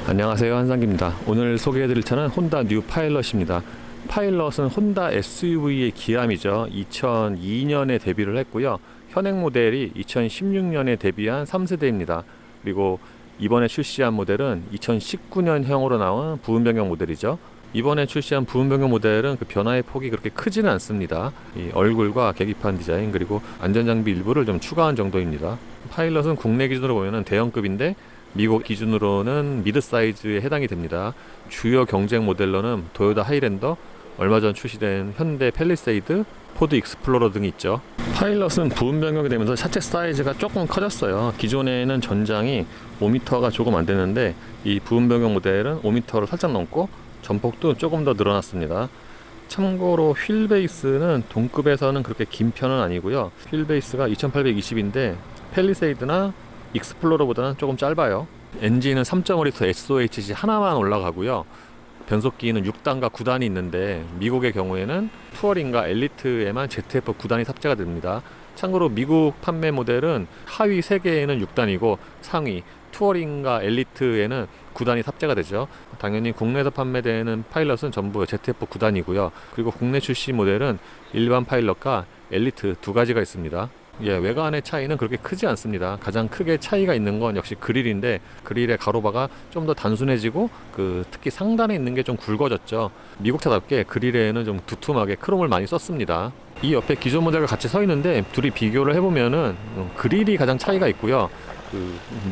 안녕하세요, 한상기입니다. 오늘 소개해드릴 차는 혼다 뉴 파일럿입니다. 파일럿은 혼다 SUV의 기함이죠. 2002년에 데뷔를 했고요. 현행 모델이 2016년에 데뷔한 3세대입니다. 그리고 이번에 출시한 모델은 2019년형으로 나온 부분 변경 모델이죠. 이번에 출시한 부분 변경 모델은 그 변화의 폭이 그렇게 크지는 않습니다. 이 얼굴과 계기판 디자인 그리고 안전장비 일부를 좀 추가한 정도입니다. 파일럿은 국내 기준으로 보면 대형급인데 미국 기준으로는 미드 사이즈에 해당이 됩니다. 주요 경쟁 모델로는 도요타 하이랜더, 얼마 전 출시된 현대 팰리세이드, 포드 익스플로러 등이 있죠. 파일럿은 부분 변경이 되면서 차체 사이즈가 조금 커졌어요. 기존에는 전장이 5m가 조금 안 되는데 이 부분 변경 모델은 5m를 살짝 넘고 전폭도 조금 더 늘어났습니다. 참고로 휠 베이스는 동급에서는 그렇게 긴 편은 아니고요. 휠 베이스가 2820인데 팰리세이드나 익스플로러보다는 조금 짧아요. 엔진은 3.5L SOHC 하나만 올라가고요. 변속기는 6단과 9단이 있는데 미국의 경우에는 투어링과 엘리트에만 ZF 9단이 탑재가 됩니다. 참고로 미국 판매 모델은 하위 3개에는 6단이고 상위 투어링과 엘리트에는 9단이 탑재가 되죠. 당연히 국내에서 판매되는 파일럿은 전부 ZF 9단이고요. 그리고 국내 출시 모델은 일반 파일럿과 엘리트 두 가지가 있습니다. 외관의 차이는 그렇게 크지 않습니다. 가장 크게 차이가 있는 건 역시 그릴인데 그릴의 가로바가 좀 더 단순해지고 특히 상단에 있는 게 좀 굵어졌죠. 미국 차답게 그릴에는 좀 두툼하게 크롬을 많이 썼습니다. 이 옆에 기존 모델과 같이 서 있는데 둘이 비교를 해보면은 그릴이 가장 차이가 있고요.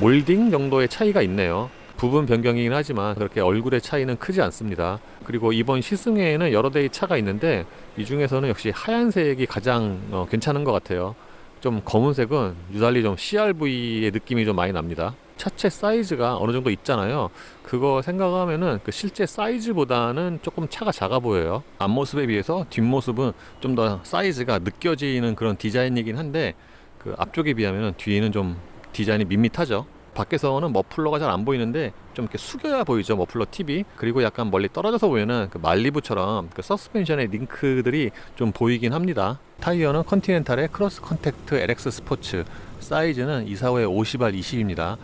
몰딩 정도의 차이가 있네요. 부분 변경이긴 하지만 그렇게 얼굴의 차이는 크지 않습니다. 그리고 이번 시승회에는 여러 대의 차가 있는데 이 중에서는 역시 하얀색이 가장 괜찮은 것 같아요. 좀 검은색은 유달리 좀 CRV의 느낌이 좀 많이 납니다. 차체 사이즈가 어느 정도 있잖아요. 그거 생각하면은 실제 사이즈보다는 조금 차가 작아 보여요. 앞모습에 비해서 뒷모습은 좀 더 사이즈가 느껴지는 그런 디자인이긴 한데 앞쪽에 비하면 뒤에는 좀 디자인이 밋밋하죠. 밖에서는 머플러가 잘 안 보이는데 좀 이렇게 숙여야 보이죠, 머플러 팁이. 그리고 약간 멀리 떨어져서 보면은 말리부처럼 서스펜션의 링크들이 좀 보이긴 합니다. 타이어는 컨티넨탈의 크로스 컨택트 LX 스포츠, 사이즈는 245에 50R 20입니다.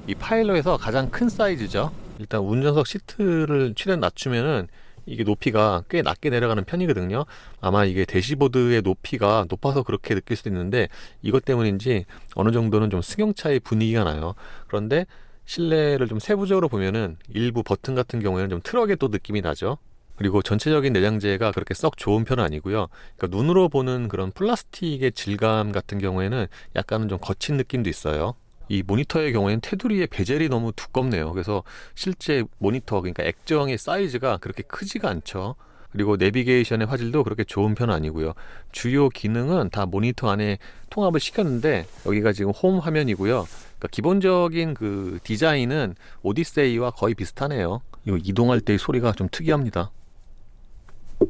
이 파일럿에서 가장 큰 사이즈죠. 일단 운전석 시트를 최대한 낮추면은 이게 높이가 꽤 낮게 내려가는 편이거든요. 아마 이게 대시보드의 높이가 높아서 그렇게 느낄 수도 있는데 이것 때문인지 어느 정도는 좀 승용차의 분위기가 나요. 그런데 실내를 좀 세부적으로 보면은 일부 버튼 같은 경우에는 좀 트럭의 또 느낌이 나죠. 그리고 전체적인 내장재가 그렇게 썩 좋은 편은 아니고요. 그러니까 눈으로 보는 그런 플라스틱의 질감 같은 경우에는 약간은 좀 거친 느낌도 있어요. 이 모니터의 경우에는 테두리의 베젤이 너무 두껍네요. 그래서 실제 모니터, 그러니까 액정의 사이즈가 그렇게 크지가 않죠. 그리고 내비게이션의 화질도 그렇게 좋은 편은 아니고요. 주요 기능은 다 모니터 안에 통합을 시켰는데 여기가 지금 홈 화면이고요. 그러니까 기본적인 디자인은 오디세이와 거의 비슷하네요. 이거 이동할 때의 소리가 좀 특이합니다.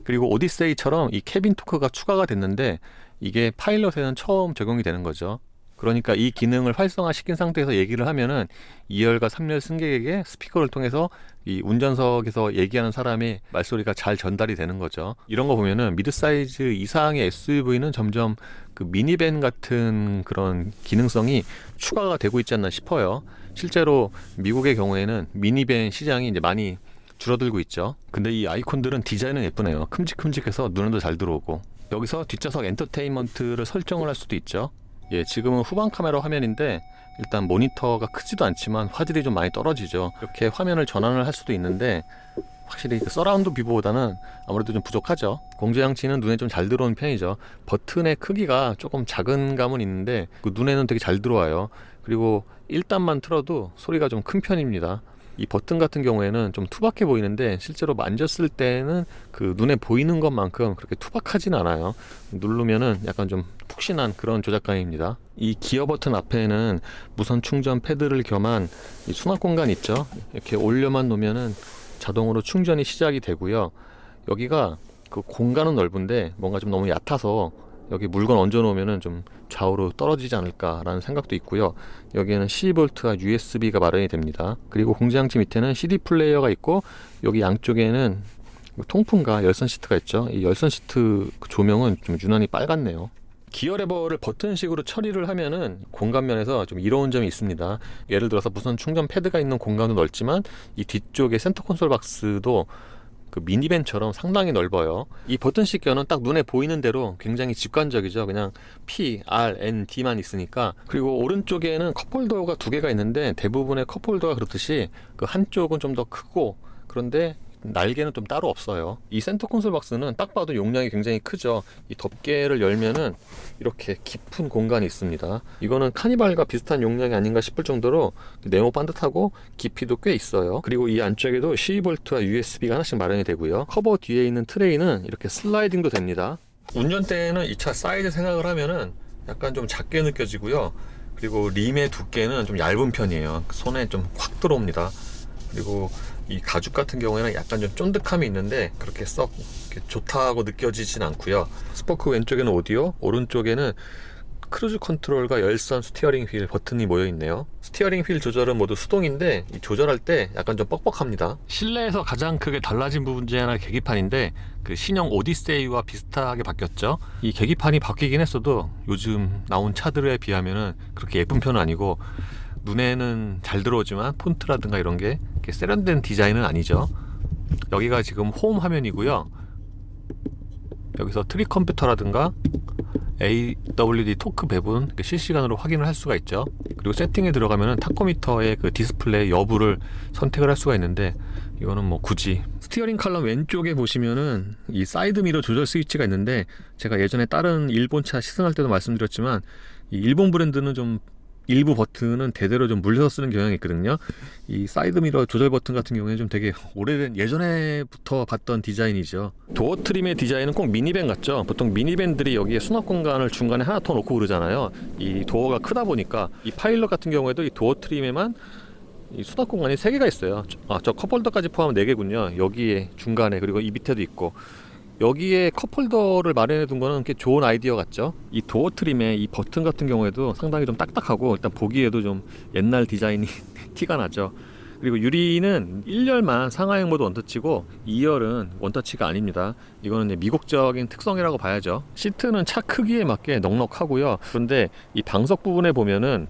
그리고 오디세이처럼 이 캐빈 토크가 추가가 됐는데 이게 파일럿에는 처음 적용이 되는 거죠. 그러니까 이 기능을 활성화시킨 상태에서 얘기를 하면은 2열과 3열 승객에게 스피커를 통해서 이 운전석에서 얘기하는 사람의 말소리가 잘 전달이 되는 거죠. 이런 거 보면은 미드 사이즈 이상의 SUV는 점점 미니밴 같은 그런 기능성이 추가가 되고 있지 않나 싶어요. 실제로 미국의 경우에는 미니밴 시장이 이제 많이 줄어들고 있죠. 근데 이 아이콘들은 디자인은 예쁘네요. 큼직큼직해서 눈에도 잘 들어오고. 여기서 뒷좌석 엔터테인먼트를 설정을 할 수도 있죠. 지금은 후방 카메라 화면인데 일단 모니터가 크지도 않지만 화질이 좀 많이 떨어지죠. 이렇게 화면을 전환을 할 수도 있는데 확실히 서라운드 뷰보다는 아무래도 좀 부족하죠. 공조장치는 눈에 좀 잘 들어오는 편이죠. 버튼의 크기가 조금 작은 감은 있는데 눈에는 되게 잘 들어와요. 그리고 1단만 틀어도 소리가 좀 큰 편입니다. 이 버튼 같은 경우에는 좀 투박해 보이는데 실제로 만졌을 때는 눈에 보이는 것만큼 그렇게 투박하진 않아요. 누르면은 약간 좀 푹신한 그런 조작감입니다. 이 기어 버튼 앞에는 무선 충전 패드를 겸한 이 수납 공간 있죠. 이렇게 올려만 놓으면은 자동으로 충전이 시작이 되고요. 여기가 공간은 넓은데 뭔가 좀 너무 얕아서 여기 물건 얹어 놓으면은 좀 좌우로 떨어지지 않을까라는 생각도 있고요. 여기에는 12V와 USB가 마련이 됩니다. 그리고 공조장치 밑에는 CD 플레이어가 있고 여기 양쪽에는 통풍과 열선 시트가 있죠. 이 열선 시트 조명은 좀 유난히 빨갛네요. 기어 레버를 버튼식으로 처리를 하면은 공간면에서 좀 이로운 점이 있습니다. 예를 들어서 무선 충전 패드가 있는 공간도 넓지만 이 뒤쪽에 센터 콘솔 박스도 그 미니밴처럼 상당히 넓어요. 이 버튼식 기어는 딱 눈에 보이는 대로 굉장히 직관적이죠. 그냥 P, R, N, D만 있으니까. 그리고 오른쪽에는 컵홀더가 두 개가 있는데 대부분의 컵홀더가 그렇듯이 그 한쪽은 좀 더 크고 그런데 날개는 좀 따로 없어요. 이 센터 콘솔 박스는 딱 봐도 용량이 굉장히 크죠. 이 덮개를 열면은 이렇게 깊은 공간이 있습니다. 이거는 카니발과 비슷한 용량이 아닌가 싶을 정도로 네모 반듯하고 깊이도 꽤 있어요. 그리고 이 안쪽에도 12V와 USB가 하나씩 마련이 되고요. 커버 뒤에 있는 트레이는 이렇게 슬라이딩도 됩니다. 운전대에는 이 차 사이즈 생각을 하면은 약간 좀 작게 느껴지고요. 그리고 림의 두께는 좀 얇은 편이에요. 손에 좀 확 들어옵니다. 그리고 이 가죽 같은 경우에는 약간 좀 쫀득함이 있는데 그렇게 썩 좋다고 느껴지진 않고요. 스포크 왼쪽에는 오디오, 오른쪽에는 크루즈 컨트롤과 열선 스티어링 휠 버튼이 모여 있네요. 스티어링 휠 조절은 모두 수동인데 이 조절할 때 약간 좀 뻑뻑합니다. 실내에서 가장 크게 달라진 부분 중에 하나가 계기판인데 그 신형 오디세이와 비슷하게 바뀌었죠. 이 계기판이 바뀌긴 했어도 요즘 나온 차들에 비하면은 그렇게 예쁜 편은 아니고 눈에는 잘 들어오지만 폰트라든가 이런 게 이렇게 세련된 디자인은 아니죠. 여기가 지금 홈 화면이고요. 여기서 트릭 컴퓨터라든가 AWD 토크 배분 실시간으로 확인을 할 수가 있죠. 그리고 세팅에 들어가면 타코미터의 그 디스플레이 여부를 선택을 할 수가 있는데 이거는 뭐 굳이 스티어링 칼럼 왼쪽에 보시면은 이 사이드 미러 조절 스위치가 있는데 제가 예전에 다른 일본 차 시승할 때도 말씀드렸지만 이 일본 브랜드는 좀 일부 버튼은 대대로 좀 물려서 쓰는 경향이 있거든요. 이 사이드 미러 조절 버튼 같은 경우에 좀 되게 오래된 예전에부터 봤던 디자인이죠. 도어 트림의 디자인은 꼭 미니밴 같죠. 보통 미니밴들이 여기에 수납 공간을 중간에 하나 더 놓고 그러잖아요. 이 도어가 크다 보니까 이 파일럿 같은 경우에도 이 도어 트림에만 이 수납 공간이 3개가 있어요. 저 컵홀더까지 포함하면 4개군요. 여기에 중간에 그리고 이 밑에도 있고 여기에 컵홀더를 마련해 둔 거는 꽤 좋은 아이디어 같죠. 이 도어 트림의 이 버튼 같은 경우에도 상당히 좀 딱딱하고 일단 보기에도 좀 옛날 디자인이 티가 나죠. 그리고 유리는 1열만 상하형 모드 원터치고 2열은 원터치가 아닙니다. 이거는 이제 미국적인 특성이라고 봐야죠. 시트는 차 크기에 맞게 넉넉하고요. 그런데 이 방석 부분에 보면은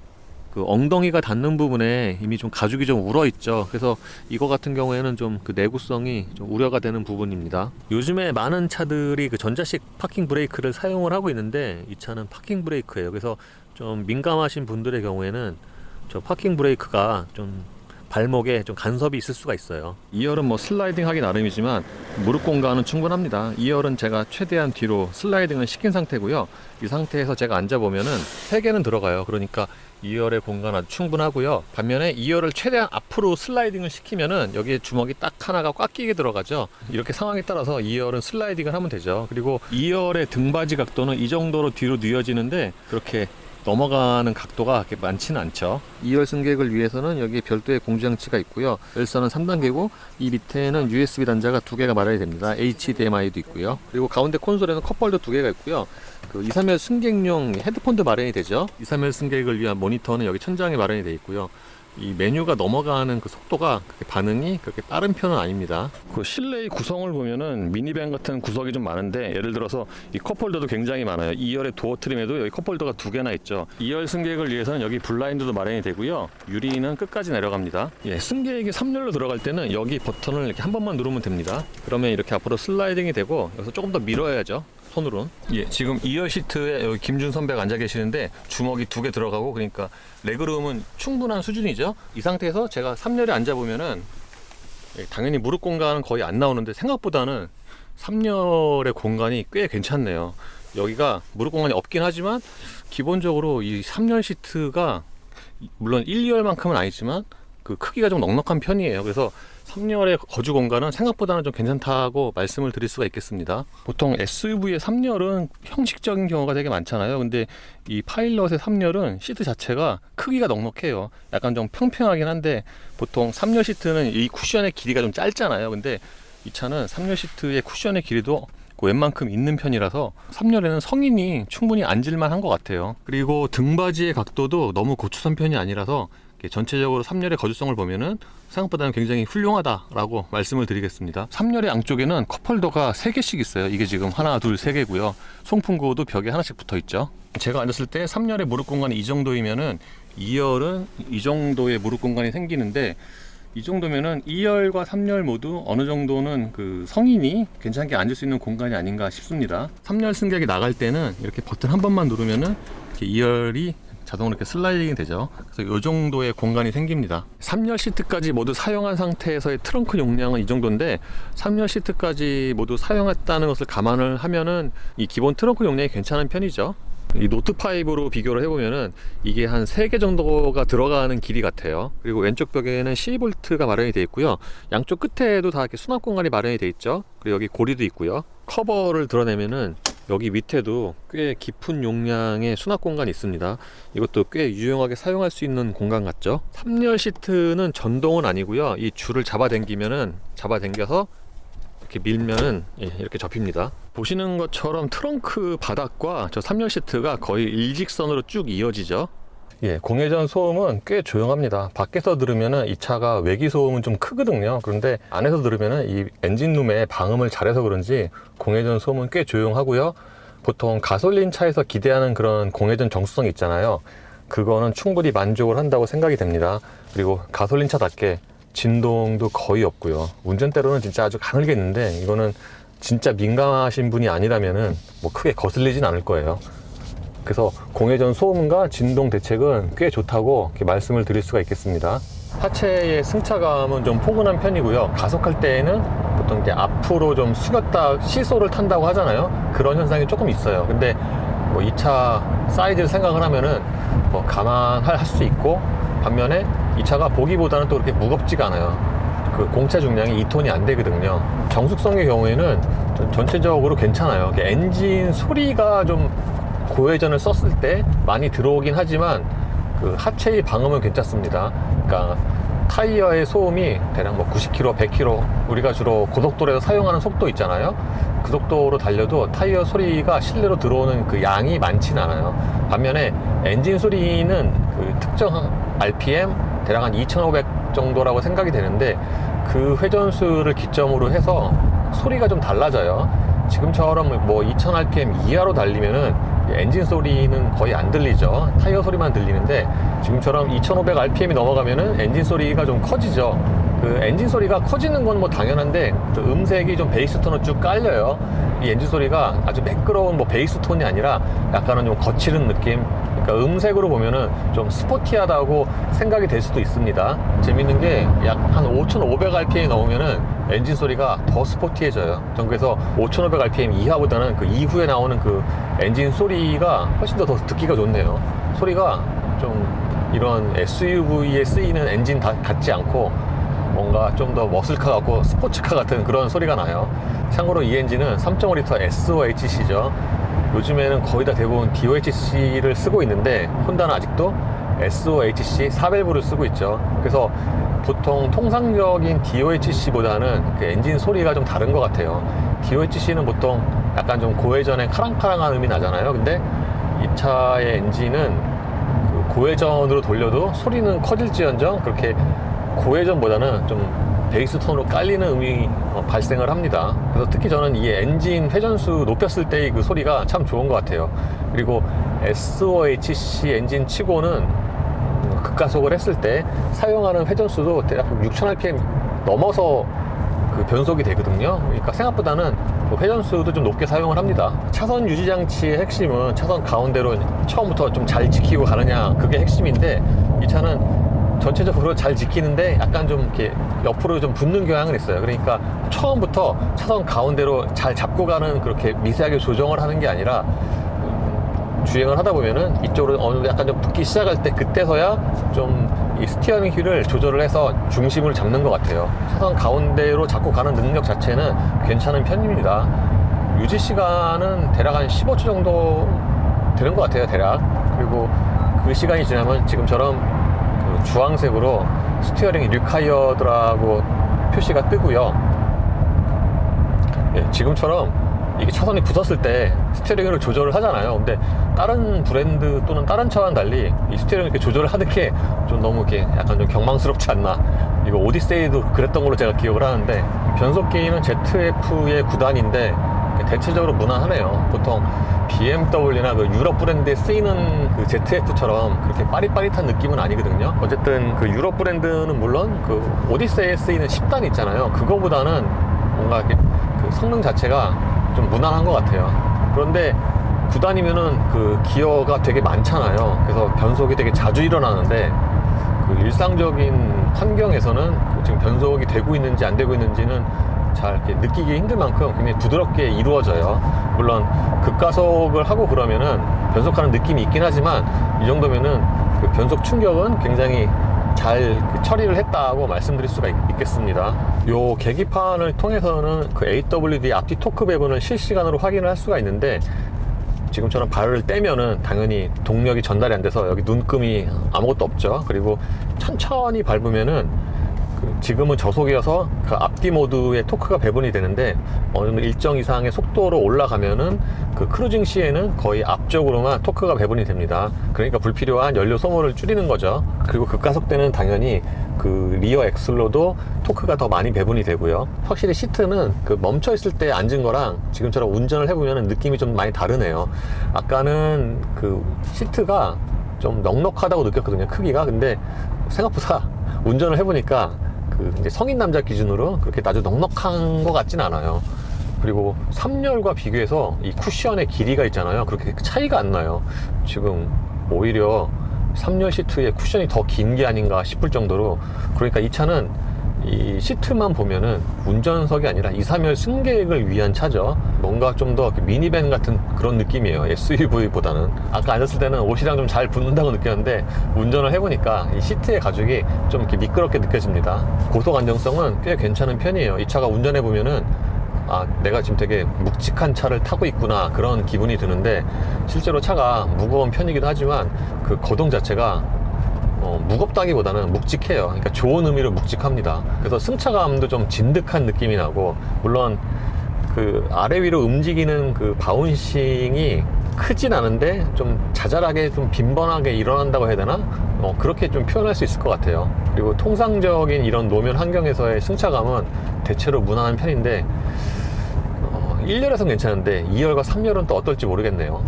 그 엉덩이가 닿는 부분에 이미 좀 가죽이 좀 울어 있죠. 그래서 이거 같은 경우에는 좀 그 내구성이 좀 우려가 되는 부분입니다. 요즘에 많은 차들이 그 전자식 파킹 브레이크를 사용을 하고 있는데 이 차는 파킹 브레이크예요. 그래서 좀 민감하신 분들의 경우에는 저 파킹 브레이크가 좀 발목에 좀 간섭이 있을 수가 있어요. 2열은 뭐 슬라이딩 하기 나름이지만 무릎 공간은 충분합니다. 2열은 제가 최대한 뒤로 슬라이딩을 시킨 상태고요. 이 상태에서 제가 앉아보면은 3개는 들어가요. 그러니까 2열의 공간 아주 충분하고요. 반면에 2열을 최대한 앞으로 슬라이딩을 시키면은 여기에 주먹이 딱 하나가 꽉 끼게 들어가죠. 이렇게 상황에 따라서 2열은 슬라이딩을 하면 되죠. 그리고 2열의 등받이 각도는 이 정도로 뒤로 뉘어지는데 그렇게 넘어가는 각도가 그렇게 많지는 않죠. 2열 승객을 위해서는 여기에 별도의 공조장치가 있고요. 열선은 3단계고 이 밑에는 USB 단자가 2개가 마련이 됩니다. HDMI도 있고요. 그리고 가운데 콘솔에는 컵홀더 2개가 있고요. 그 2, 3열 승객용 헤드폰도 마련이 되죠. 2, 3열 승객을 위한 모니터는 여기 천장에 마련이 되어 있고요. 이 메뉴가 넘어가는 그 속도가 그렇게 반응이 그렇게 빠른 편은 아닙니다. 그 실내의 구성을 보면은 미니밴 같은 구석이 좀 많은데 예를 들어서 이 컵홀더도 굉장히 많아요. 2열의 도어 트림에도 여기 컵홀더가 2개나 있죠. 2열 승객을 위해서는 여기 블라인드도 마련이 되고요. 유리는 끝까지 내려갑니다. 예, 승객이 3열로 들어갈 때는 여기 버튼을 이렇게 한 번만 누르면 됩니다. 그러면 이렇게 앞으로 슬라이딩이 되고 여기서 조금 더 밀어야죠. 손으로는. 예, 지금 2열 시트에 여기 김준 선배가 앉아 계시는데 주먹이 2개 들어가고 그러니까 레그룸은 충분한 수준이죠. 이 상태에서 제가 3열에 앉아 보면은 당연히 무릎 공간은 거의 안 나오는데 생각보다는 3열의 공간이 꽤 괜찮네요. 여기가 무릎 공간이 없긴 하지만 기본적으로 이 3열 시트가 물론 1, 2열만큼은 아니지만 그 크기가 좀 넉넉한 편이에요. 그래서 3열의 거주 공간은 생각보다는 좀 괜찮다고 말씀을 드릴 수가 있겠습니다. 보통 SUV의 3열은 형식적인 경우가 되게 많잖아요. 근데 이 파일럿의 3열은 시트 자체가 크기가 넉넉해요. 약간 좀 평평하긴 한데 보통 3열 시트는 이 쿠션의 길이가 좀 짧잖아요. 근데 이 차는 3열 시트의 쿠션의 길이도 웬만큼 있는 편이라서 3열에는 성인이 충분히 앉을만 한 것 같아요. 그리고 등받이의 각도도 너무 고추선 편이 아니라서 전체적으로 3열의 거주성을 보면은 생각보다는 굉장히 훌륭하다라고 말씀을 드리겠습니다. 3열의 양쪽에는 컵홀더가 3개씩 있어요. 이게 지금 하나, 둘, 3개고요. 송풍구도 벽에 하나씩 붙어 있죠. 제가 앉았을 때 3열의 무릎 공간이 이 정도이면은 2열은 이 정도의 무릎 공간이 생기는데, 이 정도면은 2열과 3열 모두 어느 정도는 그 성인이 괜찮게 앉을 수 있는 공간이 아닌가 싶습니다. 3열 승객이 나갈 때는 이렇게 버튼 한 번만 누르면은 이렇게 2열이 자동으로 이렇게 슬라이딩이 되죠. 그래서 이 정도의 공간이 생깁니다. 3열 시트까지 모두 사용한 상태에서의 트렁크 용량은 이 정도인데, 3열 시트까지 모두 사용했다는 것을 감안을 하면은 이 기본 트렁크 용량이 괜찮은 편이죠. 이 노트5로 비교를 해보면은 이게 한 3개 정도가 들어가는 길이 같아요. 그리고 왼쪽 벽에는 12V가 마련이 되어 있고요. 양쪽 끝에도 다 이렇게 수납 공간이 마련이 되어 있죠. 그리고 여기 고리도 있고요. 커버를 드러내면은 여기 밑에도 꽤 깊은 용량의 수납 공간이 있습니다. 이것도 꽤 유용하게 사용할 수 있는 공간 같죠. 3열 시트는 전동은 아니고요. 이 줄을 잡아당겨서 이렇게 밀면은 이렇게 접힙니다. 보시는 것처럼 트렁크 바닥과 저 3열 시트가 거의 일직선으로 쭉 이어지죠. 공회전 소음은 꽤 조용합니다. 밖에서 들으면은 이 차가 외기 소음은 좀 크거든요. 그런데 안에서 들으면은 이 엔진룸에 방음을 잘해서 그런지 공회전 소음은 꽤 조용하고요. 보통 가솔린 차에서 기대하는 그런 공회전 정수성이 있잖아요. 그거는 충분히 만족을 한다고 생각이 됩니다. 그리고 가솔린 차답게 진동도 거의 없고요. 운전대로는 진짜 아주 가늘게 있는데, 이거는 진짜 민감하신 분이 아니라면은 뭐 크게 거슬리진 않을 거예요. 그래서 공회전 소음과 진동 대책은 꽤 좋다고 이렇게 말씀을 드릴 수가 있겠습니다. 하체의 승차감은 좀 포근한 편이고요. 가속할 때에는 보통 이제 앞으로 좀 숙였다 시소를 탄다고 하잖아요. 그런 현상이 조금 있어요. 근데 뭐 이 차 사이즈를 생각을 하면은 뭐 감안할 수 있고, 반면에 이 차가 보기보다는 또 그렇게 무겁지가 않아요. 그 공차 중량이 2톤이 안 되거든요. 정숙성의 경우에는 전체적으로 괜찮아요. 엔진 소리가 좀 고회전을 썼을 때 많이 들어오긴 하지만 그 하체의 방음은 괜찮습니다. 그러니까 타이어의 소음이 대략 뭐 90km, 100km, 우리가 주로 고속도로에서 사용하는 속도 있잖아요. 그 속도로 달려도 타이어 소리가 실내로 들어오는 그 양이 많진 않아요. 반면에 엔진 소리는 그 특정 RPM 대략 한 2500 정도라고 생각이 되는데, 그 회전수를 기점으로 해서 소리가 좀 달라져요. 지금처럼 뭐 2000rpm 이하로 달리면은 엔진 소리는 거의 안 들리죠. 타이어 소리만 들리는데, 지금처럼 2500rpm이 넘어가면은 엔진 소리가 좀 커지죠. 그 엔진 소리가 커지는 건 뭐 당연한데, 음색이 좀 베이스 톤으로 쭉 깔려요. 이 엔진 소리가 아주 매끄러운 뭐 베이스 톤이 아니라 약간은 좀 거칠은 느낌. 그러니까 음색으로 보면은 좀 스포티하다고 생각이 될 수도 있습니다. 재밌는 게 약 한 5500rpm 넘으면은 엔진 소리가 더 스포티해져요. 전 그래서 5500rpm 이하보다는 그 이후에 나오는 그 엔진 소리가 훨씬 더 듣기가 좋네요. 소리가 좀 이런 SUV에 쓰이는 엔진 같지 않고 뭔가 좀 더 머슬카 같고 스포츠카 같은 그런 소리가 나요. 참고로 이 엔진은 3.5L SOHC죠. 요즘에는 거의 다 대부분 DOHC를 쓰고 있는데, 혼다는 아직도 SOHC 4밸브를 쓰고 있죠. 그래서 보통 통상적인 DOHC보다는 그 엔진 소리가 좀 다른 것 같아요. DOHC는 보통 약간 좀 고회전에 카랑카랑한 음이 나잖아요. 근데 이 차의 엔진은 그 고회전으로 돌려도 소리는 커질지언정 그렇게 고회전보다는 좀 베이스 톤으로 깔리는 음이 발생을 합니다. 그래서 특히 저는 이 엔진 회전수 높였을 때의 그 소리가 참 좋은 것 같아요. 그리고 SOHC 엔진 치고는 급가속을 했을 때 사용하는 회전수도 대략 6000rpm 넘어서 그 변속이 되거든요. 그러니까 생각보다는 회전수도 좀 높게 사용을 합니다. 차선 유지 장치의 핵심은 차선 가운데로 처음부터 좀 잘 지키고 가느냐, 그게 핵심인데, 이 차는 전체적으로 잘 지키는데 약간 좀 이렇게 옆으로 좀 붙는 경향은 있어요. 그러니까 처음부터 차선 가운데로 잘 잡고 가는, 그렇게 미세하게 조정을 하는 게 아니라 주행을 하다 보면은 이쪽으로 어느 정도 약간 좀 붙기 시작할 때, 그때서야 좀 이 스티어링 휠을 조절을 해서 중심을 잡는 것 같아요. 차선 가운데로 잡고 가는 능력 자체는 괜찮은 편입니다. 유지 시간은 대략 한 15초 정도 되는 것 같아요, 대략. 그리고 그 시간이 지나면 지금처럼 그 주황색으로 스티어링이 리콰이어드라고 표시가 뜨고요. 지금처럼 이게 차선이 붙었을 때 스티어링을 조절을 하잖아요. 근데 다른 브랜드 또는 다른 차와는 달리 이 스티어링을 이렇게 조절을 하는 게 좀 너무 이렇게 약간 좀 경망스럽지 않나. 이거 오디세이도 그랬던 걸로 제가 기억을 하는데, 변속기는 ZF의 9단인데 대체적으로 무난하네요. 보통 BMW나 그 유럽 브랜드에 쓰이는 그 ZF처럼 그렇게 빠릿빠릿한 느낌은 아니거든요. 어쨌든 그 유럽 브랜드는 물론 그 오디세이에 쓰이는 10단 있잖아요. 그거보다는 뭔가 이렇게 그 성능 자체가 좀 무난한 것 같아요. 그런데 9단이면은 그 기어가 되게 많잖아요. 그래서 변속이 되게 자주 일어나는데, 그 일상적인 환경에서는 지금 변속이 되고 있는지 안 되고 있는지는 잘 이렇게 느끼기 힘들 만큼 굉장히 부드럽게 이루어져요. 물론 급가속을 하고 그러면은 변속하는 느낌이 있긴 하지만, 이 정도면은 그 변속 충격은 굉장히 잘 처리를 했다고 말씀드릴 수가 있겠습니다. 요 계기판을 통해서는 그 AWD 앞뒤 토크 배분을 실시간으로 확인을 할 수가 있는데, 지금처럼 발을 떼면은 당연히 동력이 전달이 안 돼서 여기 눈금이 아무것도 없죠. 그리고 천천히 밟으면은 지금은 저속이어서 그 앞뒤 모드의 토크가 배분이 되는데, 어느 정도 일정 이상의 속도로 올라가면은 그 크루징 시에는 거의 앞쪽으로만 토크가 배분이 됩니다. 그러니까 불필요한 연료 소모를 줄이는 거죠. 그리고 급가속 때는 당연히 그 리어 엑슬로도 토크가 더 많이 배분이 되고요. 확실히 시트는 그 멈춰 있을 때 앉은 거랑 지금처럼 운전을 해보면 느낌이 좀 많이 다르네요. 아까는 그 시트가 좀 넉넉하다고 느꼈거든요, 크기가. 근데 생각보다 운전을 해보니까 그 이제 성인 남자 기준으로 그렇게 아주 넉넉한 것 같진 않아요. 그리고 3열과 비교해서 이 쿠션의 길이가 있잖아요. 그렇게 차이가 안 나요. 지금 오히려 3열 시트의 쿠션이 더 긴 게 아닌가 싶을 정도로, 그러니까 이 차는 이 시트만 보면은 운전석이 아니라 2, 3열 승객을 위한 차죠. 뭔가 좀 더 미니밴 같은 그런 느낌이에요, SUV보다는. 아까 앉았을 때는 옷이랑 좀 잘 붙는다고 느꼈는데, 운전을 해보니까 이 시트의 가죽이 좀 이렇게 미끄럽게 느껴집니다. 고속 안정성은 꽤 괜찮은 편이에요. 이 차가 운전해보면은 아, 내가 지금 되게 묵직한 차를 타고 있구나, 그런 기분이 드는데, 실제로 차가 무거운 편이기도 하지만 그 거동 자체가 무겁다기보다는 묵직해요. 그러니까 좋은 의미로 묵직합니다. 그래서 승차감도 좀 진득한 느낌이 나고, 물론 그 아래 위로 움직이는 그 바운싱이 크진 않은데 좀 자잘하게 좀 빈번하게 일어난다고 해야 되나? 그렇게 좀 표현할 수 있을 것 같아요. 그리고 통상적인 이런 노면 환경에서의 승차감은 대체로 무난한 편인데, 1열에선 괜찮은데 2열과 3열은 또 어떨지 모르겠네요.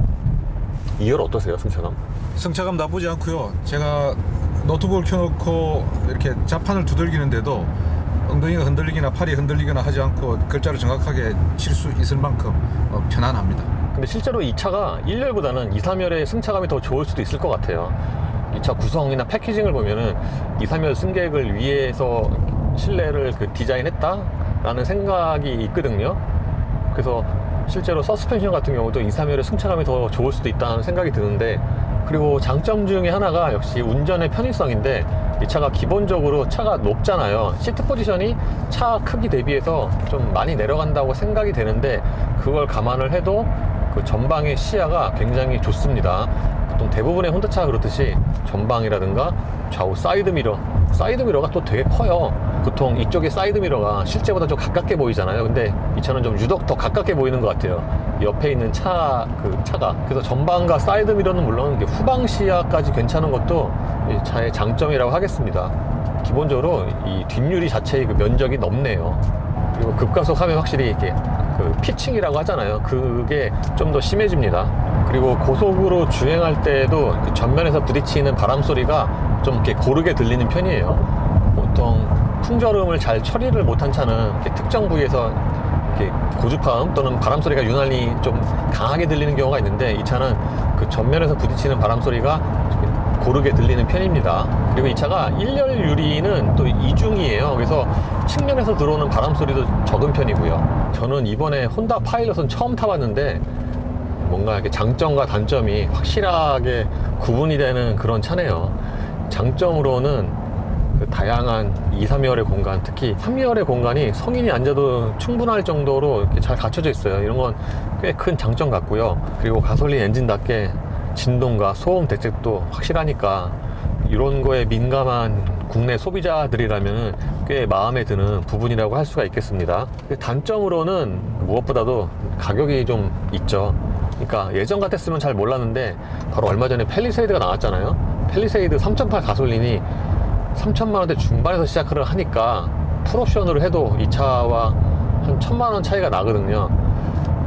2열 어떠세요, 승차감? 승차감 나쁘지 않고요. 제가 노트북을 켜놓고 이렇게 자판을 두들기는데도 엉덩이가 흔들리거나 팔이 흔들리거나 하지 않고 글자를 정확하게 칠 수 있을 만큼 편안합니다. 근데 실제로 이 차가 1열보다는 2, 3열의 승차감이 더 좋을 수도 있을 것 같아요. 이 차 구성이나 패키징을 보면은 2, 3열 승객을 위해서 실내를 그 디자인했다라는 생각이 있거든요. 그래서 실제로 서스펜션 같은 경우도 2, 3열의 승차감이 더 좋을 수도 있다는 생각이 드는데, 그리고 장점 중에 하나가 역시 운전의 편의성인데, 이 차가 기본적으로 차가 높잖아요. 시트 포지션이 차 크기 대비해서 좀 많이 내려간다고 생각이 되는데, 그걸 감안을 해도 그 전방의 시야가 굉장히 좋습니다. 보통 대부분의 혼다차가 그렇듯이 전방이라든가 좌우 사이드미러가 또 되게 커요. 보통 이쪽의 사이드미러가 실제보다 좀 가깝게 보이잖아요. 근데 이 차는 좀 유독 더 가깝게 보이는 것 같아요, 옆에 있는 차가. 그래서 전방과 사이드미러는 물론 후방 시야까지 괜찮은 것도 이 차의 장점이라고 하겠습니다. 기본적으로 이 뒷유리 자체의 그 면적이 넓네요. 그리고 급가속하면 확실히 이렇게 그 피칭이라고 하잖아요. 그게 좀 더 심해집니다. 그리고 고속으로 주행할 때도 그 전면에서 부딪히는 바람 소리가 좀 이렇게 고르게 들리는 편이에요. 보통 풍절음을 잘 처리를 못한 차는 이렇게 특정 부위에서 이렇게 고주파음 또는 바람 소리가 유난히 좀 강하게 들리는 경우가 있는데, 이 차는 그 전면에서 부딪히는 바람 소리가 고르게 들리는 편입니다. 그리고 이 차가 1열 유리는 또 이중이에요. 그래서 측면에서 들어오는 바람 소리도 적은 편이고요. 저는 이번에 혼다 파일럿은 처음 타봤는데, 뭔가 이렇게 장점과 단점이 확실하게 구분이 되는 그런 차네요. 장점으로는 그 다양한 2, 3열의 공간, 특히 3열의 공간이 성인이 앉아도 충분할 정도로 이렇게 잘 갖춰져 있어요. 이런 건 꽤 큰 장점 같고요. 그리고 가솔린 엔진답게 진동과 소음 대책도 확실하니까 이런 거에 민감한 국내 소비자들이라면 꽤 마음에 드는 부분이라고 할 수가 있겠습니다. 단점으로는 무엇보다도 가격이 좀 있죠. 그러니까 예전 같았으면 잘 몰랐는데 바로 얼마 전에 팰리세이드가 나왔잖아요. 팰리세이드 3.8 가솔린이 3천만 원대 중반에서 시작을 하니까 풀옵션으로 해도 이 차와 한 1,000만 원 차이가 나거든요.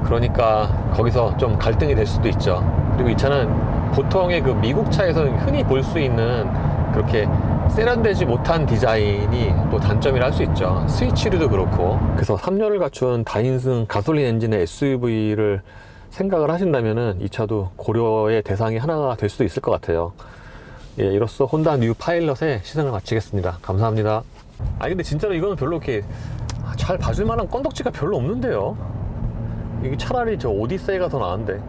그러니까 거기서 좀 갈등이 될 수도 있죠. 그리고 이 차는 보통의 그 미국 차에서 흔히 볼 수 있는 그렇게 세련되지 못한 디자인이 또 단점이라 할 수 있죠. 스위치류도 그렇고. 그래서 3열을 갖춘 다인승 가솔린 엔진의 SUV를 생각을 하신다면은 이 차도 고려의 대상이 하나가 될 수도 있을 것 같아요. 예, 이로써 혼다 뉴 파일럿의 시승을 마치겠습니다. 감사합니다. 아니 근데 진짜로 이거는 별로 이렇게 잘 봐줄 만한 건덕지가 별로 없는데요. 이게 차라리 저 오디세이가 더 나은데.